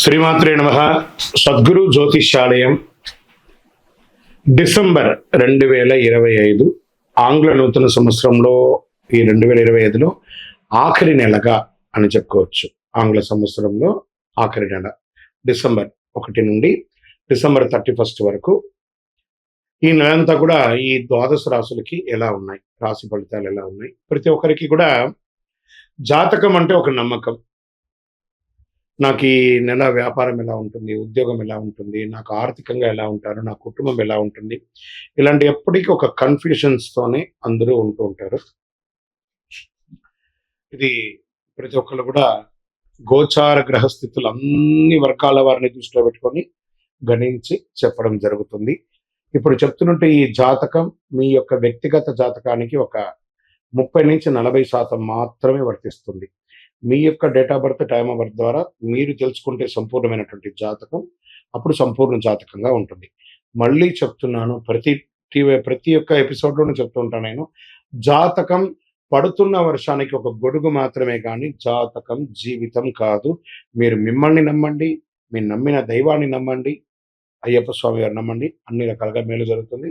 శ్రీమాత్రే నమః. సద్గురు జ్యోతిష్యాలయం డిసెంబర్ 2025 ఆంగ్ల నూతన సంవత్సరంలో ఈ 2025లో ఆఖరి నెలగా అని చెప్పుకోవచ్చు. ఆంగ్ల సంవత్సరంలో ఆఖరి నెల డిసెంబర్ 1 నుండి డిసెంబర్ 31 వరకు ఈ నెలంతా కూడా ఈ ద్వాదశ రాశులకి ఎలా ఉన్నాయి, రాశి ఫలితాలు ఎలా ఉన్నాయి, ప్రతి ఒక్కరికి కూడా జాతకం అంటే ఒక నమ్మకం. నాకు ఈ నెల వ్యాపారం ఎలా ఉంటుంది, ఉద్యోగం ఎలా ఉంటుంది, నాకు ఆర్థికంగా ఎలా ఉంటారు, నా కుటుంబం ఎలా ఉంటుంది, ఇలాంటి ఎప్పటికీ ఒక కన్ఫ్యూషన్స్తోనే అందరూ ఉంటూ ఉంటారు. ఇది ప్రతి ఒక్కరు కూడా గోచార గ్రహస్థితులు అన్ని వర్గాల వారిని దృష్టిలో పెట్టుకొని గణించి చెప్పడం జరుగుతుంది. ఇప్పుడు చెప్తున్నట్టు ఈ జాతకం మీ యొక్క వ్యక్తిగత జాతకానికి ఒక 30 నుంచి 40% మాత్రమే వర్తిస్తుంది. మీ యొక్క date of birth, time of birth ద్వారా మీరు తెలుసుకుంటే సంపూర్ణమైనటువంటి జాతకం అప్పుడు సంపూర్ణ జాతకంగా ఉంటుంది. మళ్ళీ చెప్తున్నాను, ప్రతి ఒక్క ఎపిసోడ్లోనూ చెప్తూ ఉంటాను నేను, జాతకం పడుతున్న వర్షానికి ఒక గొడుగు మాత్రమే కానీ జాతకం జీవితం కాదు. మీరు మిమ్మల్ని నమ్మండి, మీరు నమ్మిన దైవాన్ని నమ్మండి, అయ్యప్ప స్వామి గారు నమ్మండి, అన్ని రకాలుగా మేలు జరుగుతుంది.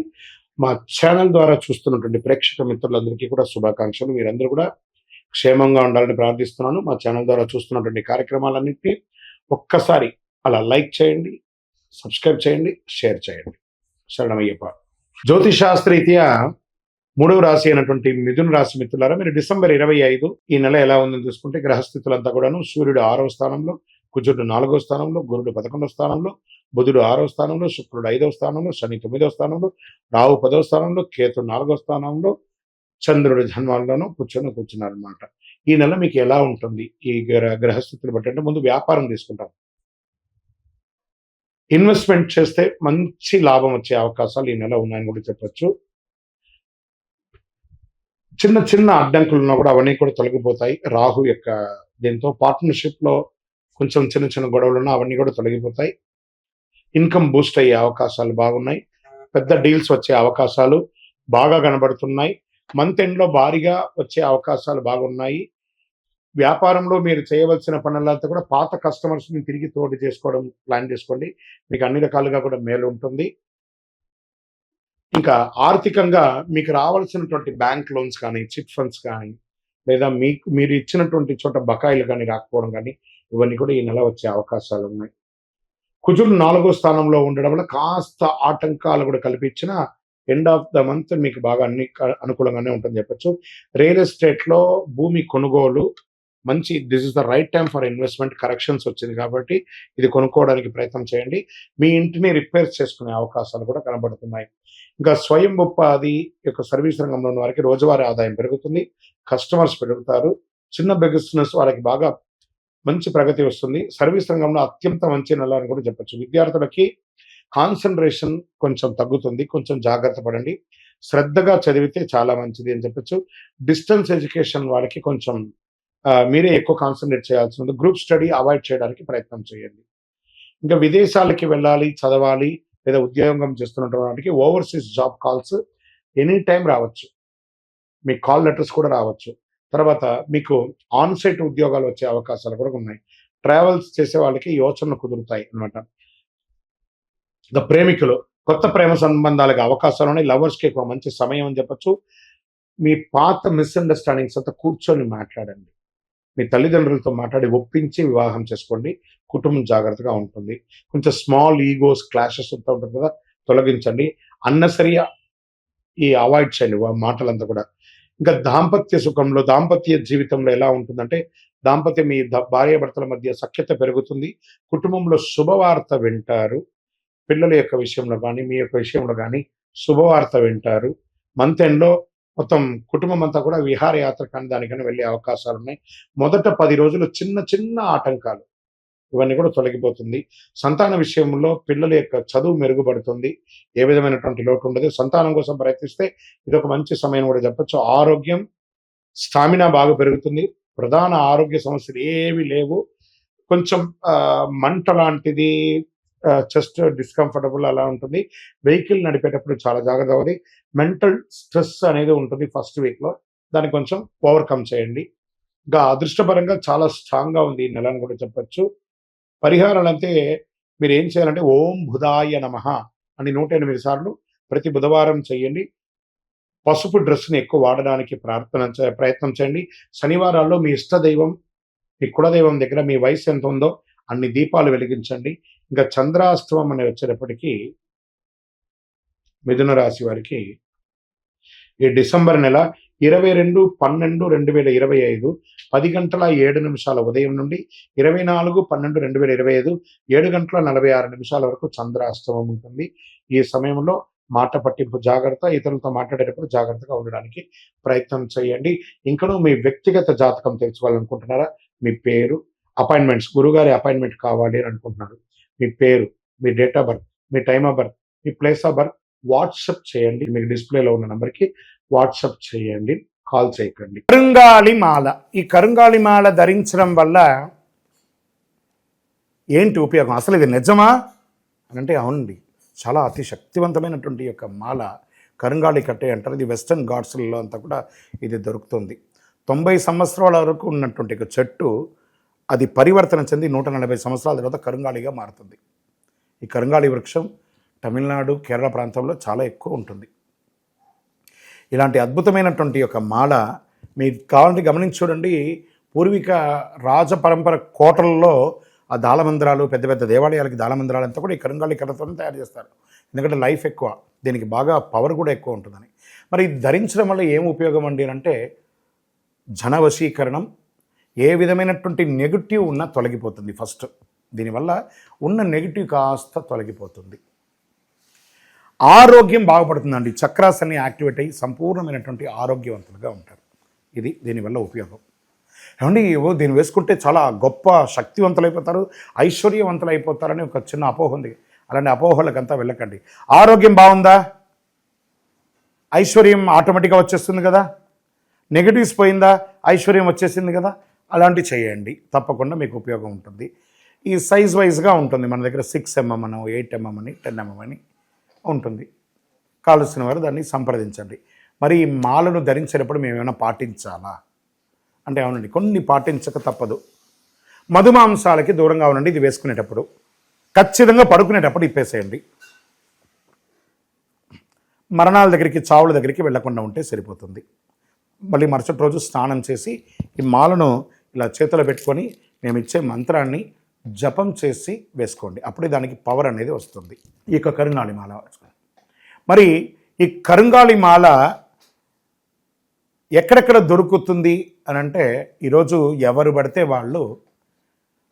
మా ఛానల్ ద్వారా చూస్తున్నటువంటి ప్రేక్షక మిత్రులందరికీ కూడా శుభాకాంక్షలు. మీరందరూ కూడా క్షేమంగా ఉండాలని ప్రార్థిస్తున్నాను. మా ఛానల్ ద్వారా చూస్తున్నటువంటి కార్యక్రమాలన్నింటినీ ఒక్కసారి అలా లైక్ చేయండి, సబ్స్క్రైబ్ చేయండి, షేర్ చేయండి. శరణమయ్యప్ప. జ్యోతిషాస్త్రరీత్యా 3వ రాశి అయినటువంటి మిథున రాశి మిత్రులారా, మీరు డిసెంబర్ 25 ఈ నెల ఎలా ఉందని చూసుకుంటే గ్రహస్థితులంతా కూడాను సూర్యుడు 6వ స్థానంలో, కుజుడు 4వ స్థానంలో, గురుడు 11వ స్థానంలో, బుధుడు 6వ స్థానంలో, శుక్రుడు 5వ స్థానంలో, శని 9వ స్థానంలో, రాహు 10వ స్థానంలో, కేతు 4వ స్థానంలో, చంద్రుడి జన్మాల్లోనూ కూర్చున్నారు అనమాట. ఈ నెల మీకు ఎలా ఉంటుంది ఈ గ్రహస్థితులు బట్టి అంటే, ముందు వ్యాపారం తీసుకుంటాం. ఇన్వెస్ట్మెంట్ చేస్తే మంచి లాభం వచ్చే అవకాశాలు ఈ నెల ఉన్నాయని కూడా చెప్పొచ్చు. చిన్న చిన్న అడ్డంకులు ఉన్నా కూడా అవన్నీ కూడా తొలగిపోతాయి. రాహు యొక్క దీంతో పార్ట్నర్షిప్ లో కొంచెం చిన్న చిన్న గొడవలు ఉన్నా అవన్నీ కూడా తొలగిపోతాయి. ఇన్కమ్ బూస్ట్ అయ్యే అవకాశాలు బాగున్నాయి. పెద్ద డీల్స్ వచ్చే అవకాశాలు బాగా కనబడుతున్నాయి. మంత్ ఎండ్ లో భారీగా వచ్చే అవకాశాలు బాగున్నాయి. వ్యాపారంలో మీరు చేయవలసిన పనులంతా కూడా పాత కస్టమర్స్ ని తిరిగి తోడు చేసుకోవడం ప్లాన్ చేసుకోండి. మీకు అన్ని రకాలుగా కూడా మేలు ఉంటుంది. ఇంకా ఆర్థికంగా మీకు రావాల్సినటువంటి బ్యాంక్ లోన్స్ కానీ, చిట్ ఫండ్స్ కానీ, లేదా మీరు ఇచ్చినటువంటి చోట బకాయిలు కానీ రాకపోవడం కానీ, ఇవన్నీ కూడా ఈ నెల వచ్చే అవకాశాలు ఉన్నాయి. కుజుడు 4వ స్థానంలో ఉండడం వల్ల కాస్త ఆటంకాలు కూడా కల్పించిన ఎండ్ ఆఫ్ ద మంత్ మీకు బాగా అన్ని అనుకూలంగానే ఉంటుంది చెప్పొచ్చు. రియల్ ఎస్టేట్ లో భూమి కొనుగోలు మంచి, this is the right time for investment. Corrections వచ్చింది కాబట్టి ఇది కొనుక్కోవడానికి ప్రయత్నం చేయండి. మీ ఇంటిని రిపేర్ చేసుకునే అవకాశాలు కూడా కనబడుతున్నాయి. ఇంకా స్వయం ఉపాధి యొక్క సర్వీస్ రంగంలో ఉన్న వారికి రోజువారీ ఆదాయం పెరుగుతుంది, కస్టమర్స్ పెరుగుతారు. చిన్న బిజినెస్ వాళ్ళకి బాగా మంచి ప్రగతి వస్తుంది. సర్వీస్ రంగంలో అత్యంత మంచి నెల అని కూడా చెప్పొచ్చు. విద్యార్థులకి కాన్సన్ట్రేషన్ కొంచెం తగ్గుతుంది, కొంచెం జాగ్రత్త పడండి. శ్రద్ధగా చదివితే చాలా మంచిది అని చెప్పొచ్చు. డిస్టెన్స్ ఎడ్యుకేషన్ వాళ్ళకి కొంచెం మీరే ఎక్కువ కాన్సన్ట్రేట్ చేయాల్సి ఉంది. గ్రూప్ స్టడీ అవాయిడ్ చేయడానికి ప్రయత్నం చేయండి. ఇంకా విదేశాలకి వెళ్ళాలి, చదవాలి, లేదా ఉద్యోగం చేస్తున్నటువంటి వాటికి overseas job calls any time రావచ్చు. మీ కాల్ లెటర్స్ కూడా రావచ్చు. తర్వాత మీకు ఆన్ సైట్ ఉద్యోగాలు వచ్చే అవకాశాలు కూడా ఉన్నాయి. ట్రావెల్స్ చేసే వాళ్ళకి యోచనలు కుదురుతాయి అన్నమాట. ఇంకా ప్రేమికులు కొత్త ప్రేమ సంబంధాలకు అవకాశాలు ఉన్నాయి. లవర్స్కి ఎక్కువ మంచి సమయం అని చెప్పొచ్చు. మీ పాత మిస్అండర్స్టాండింగ్స్ అంతా కూర్చొని మాట్లాడండి. మీ తల్లిదండ్రులతో మాట్లాడి ఒప్పించి వివాహం చేసుకోండి. కుటుంబం జాగ్రత్తగా ఉంటుంది. కొంచెం స్మాల్ ఈగోస్, క్లాషెస్ అంతా ఉంటుంది కదా, తొలగించండి. అన్నసరి ఈ అవాయిడ్ చేయండి మాటలంతా కూడా. ఇంకా దాంపత్య సుఖంలో, దాంపత్య జీవితంలో ఎలా ఉంటుందంటే, దాంపత్యం మీ భార్యాభర్తల మధ్య సఖ్యత పెరుగుతుంది. కుటుంబంలో శుభవార్త వింటారు. పిల్లల యొక్క విషయంలో కానీ, మీ యొక్క విషయంలో కానీ శుభవార్త వింటారు. మంత్ ఎండ్లో మొత్తం కుటుంబం అంతా కూడా విహారయాత్ర కానీ దానికైనా వెళ్ళే అవకాశాలు ఉన్నాయి. మొదట 10 రోజులు చిన్న చిన్న ఆటంకాలు ఇవన్నీ కూడా తొలగిపోతుంది. సంతాన విషయంలో పిల్లల యొక్క చదువు మెరుగుపడుతుంది. ఏ విధమైనటువంటి లోటు ఉండదు. సంతానం కోసం ప్రయత్నిస్తే ఇది ఒక మంచి సమయం కూడా చెప్పొచ్చు. ఆరోగ్యం, స్టామినా బాగా పెరుగుతుంది. ప్రధాన ఆరోగ్య సమస్యలు ఏవి లేవు. కొంచెం మంట లాంటిది, చెస్ట్ డిస్కంఫర్టబుల్ అలా ఉంటుంది. వెహికల్ నడిపేటప్పుడు చాలా జాగ్రత్త అవ్వాలి. మెంటల్ స్ట్రెస్ అనేది ఉంటుంది ఫస్ట్ వీక్లో, దాన్ని కొంచెం ఓవర్కమ్ చేయండి. ఇంకా అదృష్టపరంగా చాలా స్ట్రాంగ్గా ఉంది ఈ నెల అని కూడా చెప్పొచ్చు. పరిహారాలంటే మీరు ఏం చేయాలంటే ఓం బుధాయ నమః అని 108 సార్లు ప్రతి బుధవారం చేయండి. పసుపు డ్రెస్‌ని ఎక్కువ వాడడానికి ప్రయత్నం చేయండి. శనివారాల్లో మీ ఇష్ట దైవం, మీ కులదైవం దగ్గర మీ వయసు ఎంత ఉందో అన్ని దీపాలు వెలిగించండి. ఇంకా చంద్రాష్టమం అని వచ్చేటప్పటికి మిథున రాశి వారికి ఈ డిసెంబర్ నెల 22/12/2025 10:07 ఉదయం నుండి 24/12/2025 7:46 వరకు చంద్రాష్టమం ఉంటుంది. ఈ సమయంలో మాట పట్టింపు జాగ్రత్త, ఇతరులతో మాట్లాడేటప్పుడు జాగ్రత్తగా ఉండడానికి ప్రయత్నం చేయండి. ఇంకనూ మీ వ్యక్తిగత జాతకం తెలుసుకోవాలనుకుంటున్నారా? మీ పేరు, అపాయింట్మెంట్స్, గురుగారి అపాయింట్మెంట్ కావాలి అని అనుకుంటున్నారు. మీ పేరు, మీ డేట్ ఆఫ్ బర్త్, మీ టైమ్ ఆఫ్ బర్త్, మీ ప్లేస్ ఆఫ్ బర్త్ వాట్సాప్ చేయండి. మీకు డిస్ప్లేలో ఉన్న నంబర్కి వాట్సాప్ చేయండి, కాల్ చేయకండి. కరుంగాళి మాల, ఈ కరుంగాళి మాల ధరించడం వల్ల ఏంటి ఉపయోగం? అసలు ఇది నిజమా అని అంటే అవునండి, చాలా అతి శక్తివంతమైనటువంటి యొక్క మాల కరుంగాళి కట్టే అంటారు. ఇది వెస్టర్న్ ఘాట్స్లలో అంతా కూడా ఇది దొరుకుతుంది. 90 సంవత్సరాల వరకు ఉన్నటువంటి ఒక చెట్టు అది పరివర్తన చెంది 140 సంవత్సరాల తర్వాత కరుంగాళిగా మారుతుంది. ఈ కరుంగాళి వృక్షం తమిళనాడు, కేరళ ప్రాంతంలో చాలా ఎక్కువ ఉంటుంది. ఇలాంటి అద్భుతమైనటువంటి యొక్క మాల మీకు కావాలంటే గమనించి చూడండి. పూర్వీక రాజపరంపర కోటలలో ఆ దాళమందిరాలు, పెద్ద పెద్ద దేవాలయాలకి దాళమందిరాలు అంతా కూడా ఈ కరుంగాళి కర్రతోనే తయారు చేస్తారు. ఎందుకంటే లైఫ్ ఎక్కువ, దీనికి బాగా పవర్ కూడా ఎక్కువ ఉంటుందని. మరి ఇది ధరించడం వల్ల ఏం ఉపయోగం అండి అంటే జన వశీకరణం, ఏ విధమైనటువంటి నెగిటివ్ ఉన్నా తొలగిపోతుంది. ఫస్ట్ దీనివల్ల ఉన్న నెగిటివ్ కాస్త తొలగిపోతుంది. ఆరోగ్యం బాగుపడుతుందండి. చక్రాస్ అన్ని యాక్టివేట్ అయ్యి సంపూర్ణమైనటువంటి ఆరోగ్యవంతులుగా ఉంటారు. ఇది దీనివల్ల ఉపయోగం. ఏమండి దీన్ని వేసుకుంటే చాలా గొప్ప శక్తివంతులైపోతారు, ఐశ్వర్యవంతులైపోతారని ఒక చిన్న అపోహ ఉంది. అలాంటి అపోహలకంతా వెళ్ళకండి. ఆరోగ్యం బాగుందా, ఐశ్వర్యం ఆటోమేటిక్గా వచ్చేస్తుంది కదా. నెగిటివ్స్ పోయిందా, ఐశ్వర్యం వచ్చేసింది కదా. అలాంటివి చేయండి, తప్పకుండా మీకు ఉపయోగం ఉంటుంది. ఈ సైజ్ వైజ్గా ఉంటుంది. మన దగ్గర 6 mm అని, 8 mm అని, 10 mm అని ఉంటుంది. కావలసిన వారు దాన్ని సంప్రదించండి. మరి ఈ మాలను ధరించేటప్పుడు మేము ఏమైనా పాటించాలా అంటే అవునండి, కొన్ని పాటించక తప్పదు. మధుమాంసాలకి దూరంగా ఉండండి. ఇది వేసుకునేటప్పుడు ఖచ్చితంగా పడుకునేటప్పుడు ఇప్పేసేయండి. మరణాల దగ్గరికి, చావుల దగ్గరికి వెళ్లకుండా ఉంటే సరిపోతుంది. మళ్ళీ మరుసటి రోజు స్నానం చేసి ఈ మాలను ఇలా చేతిలో పెట్టుకొని మేము ఇచ్చే మంత్రాన్ని జపం చేసి వేసుకోండి. అప్పుడే దానికి పవర్ అనేది వస్తుంది. ఈ యొక్క కరుంగాళి మాల. మరి ఈ కరుంగాళి మాల ఎక్కడెక్కడ దొరుకుతుంది అని అంటే ఈరోజు ఎవరు పడితే వాళ్ళు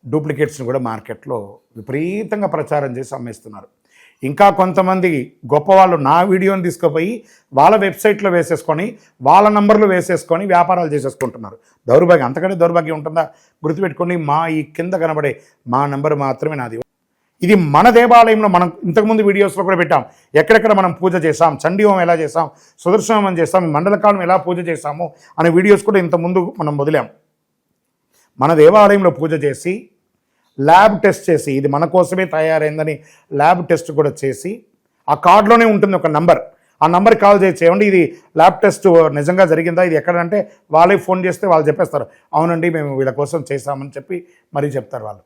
డూప్లికేట్స్ని కూడా మార్కెట్లో విపరీతంగా ప్రచారం చేసి అమ్మేస్తున్నారు. ఇంకా కొంతమంది గొప్పవాళ్ళు నా వీడియోని తీసుకుపోయి వాళ్ళ వెబ్సైట్లో వేసేసుకొని, వాళ్ళ నంబర్లు వేసేసుకొని వ్యాపారాలు చేసేసుకుంటున్నారు. దౌర్భాగ్యం, అంతకంటే దౌర్భాగ్యం ఉంటుందా? గుర్తుపెట్టుకొని ఈ కింద కనబడే మా నంబర్ మాత్రమే నాది. ఇది మన దేవాలయంలో మనం ఇంతకుముందు వీడియోస్లో కూడా పెట్టాం. ఎక్కడెక్కడ మనం పూజ చేసాం, చండీ హోమం ఎలా చేసాం, సుదర్శన హోమం చేసాం, మండలకాలం ఎలా పూజ చేసాము అనే వీడియోస్ కూడా ఇంతకుముందు మనం వదిలాం. మన దేవాలయంలో పూజ చేసి ల్యాబ్ టెస్ట్ చేసి, ఇది మన కోసమే తయారైందని ల్యాబ్ టెస్ట్ కూడా చేసి, ఆ కార్డులోనే ఉంటుంది ఒక నంబర్. ఆ నంబర్కి కాల్ చేయండి. ఇది ల్యాబ్ టెస్ట్ నిజంగా జరిగిందా, ఇది ఎక్కడంటే వాళ్ళే ఫోన్ చేస్తే వాళ్ళు చెప్పేస్తారు, అవునండి మేము వీళ్ళ కోసం చేశామని చెప్పి మరీ చెప్తారు వాళ్ళు.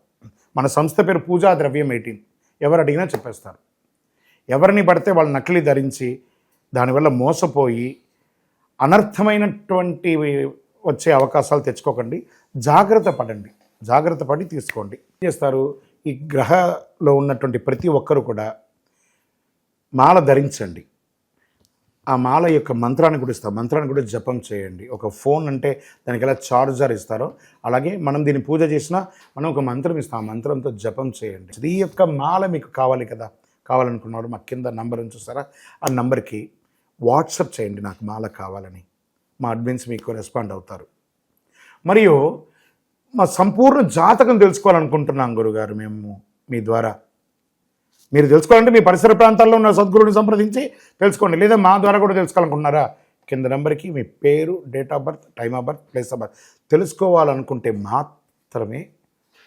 మన సంస్థ పేరు పూజా ద్రవ్యం 18. ఎవరు అడిగినా చెప్పేస్తారు. ఎవరిని పడితే వాళ్ళు నకిలీ ధరించి దానివల్ల మోసపోయి అనర్థమైనటువంటి వచ్చే అవకాశాలు తెచ్చుకోకండి. జాగ్రత్త పడండి, జాగ్రత్త పడి తీసుకోండి. ఏం చేస్తారు, ఈ గ్రహలో ఉన్నటువంటి ప్రతి ఒక్కరు కూడా మాల ధరించండి. ఆ మాల యొక్క మంత్రాన్ని కూడా ఇస్తాం, మంత్రాన్ని కూడా జపం చేయండి. ఒక ఫోన్ అంటే దానికి ఎలా చార్జర్ ఇస్తారో అలాగే మనం దీన్ని పూజ చేసినా మనం ఒక మంత్రం ఇస్తాం, ఆ మంత్రంతో జపం చేయండి. ఈ యొక్క మాల మీకు కావాలి కదా, కావాలనుకున్నవాడు మా కింద నంబర్ చూస్తారా, ఆ నంబర్కి వాట్సాప్ చేయండి నాకు మాల కావాలని. మా అడ్మిన్స్ మీకు రెస్పాండ్ అవుతారు. మరియు మా సంపూర్ణ జాతకం తెలుసుకోవాలనుకుంటున్నాం గురుగారు మేము మీ ద్వారా. మీరు తెలుసుకోవాలంటే మీ పరిసర ప్రాంతాల్లో ఉన్న సద్గురుని సంప్రదించి తెలుసుకోండి, లేదా మా ద్వారా కూడా తెలుసుకోవాలనుకుంటున్నారా, కింద నెంబర్కి మీ పేరు, date of birth, time of birth, place of birth తెలుసుకోవాలనుకుంటే మాత్రమే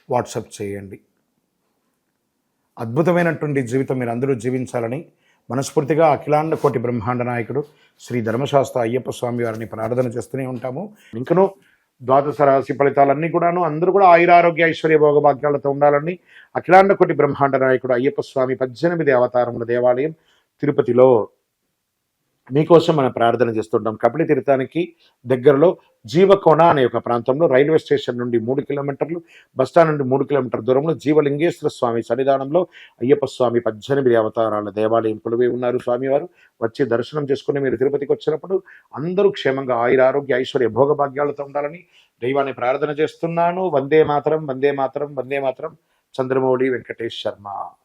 వాట్సాప్ చేయండి. అద్భుతమైనటువంటి జీవితం మీరు అందరూ జీవించాలని మనస్ఫూర్తిగా అఖిలాండ కోటి బ్రహ్మాండ నాయకుడు శ్రీ ధర్మశాస్త్ర అయ్యప్ప స్వామి వారిని ప్రార్థన చేస్తూనే ఉంటాము. ఇంకనూ ద్వాదశ రాశి ఫలితాలన్నీ కూడాను అందరూ కూడా ఆయురారోగ్య ఐశ్వర్య భోగభాగ్యాలతో ఉండాలని అఖిలాండ కోటి బ్రహ్మాండ నాయకుడు అయ్యప్ప స్వామి 18 అవతారముల దేవాలయం తిరుపతిలో మీకోసం మనం ప్రార్థన చేస్తుంటాం. కపిలి తీర్థానికి దగ్గరలో జీవకోణ అనే ఒక ప్రాంతంలో రైల్వే స్టేషన్ నుండి 3 కిలోమీటర్లు, బస్టాండ్ నుండి 3 కిలోమీటర్ల దూరంలో జీవలింగేశ్వర స్వామి సన్నిధానంలో అయ్యప్ప స్వామి 18 అవతారాల దేవాలయం కొలువై ఉన్నారు. స్వామివారు వచ్చి దర్శనం చేసుకుని మీరు తిరుపతికి వచ్చినప్పుడు అందరూ క్షేమంగా ఆయురారోగ్య ఐశ్వర్య భోగభాగ్యాలతో ఉండాలని దైవాన్ని ప్రార్థన చేస్తున్నాను. వందే మాతరం, వందే మాతరం, వందే మాతరం. చంద్రమౌళి వెంకటేష్ శర్మ.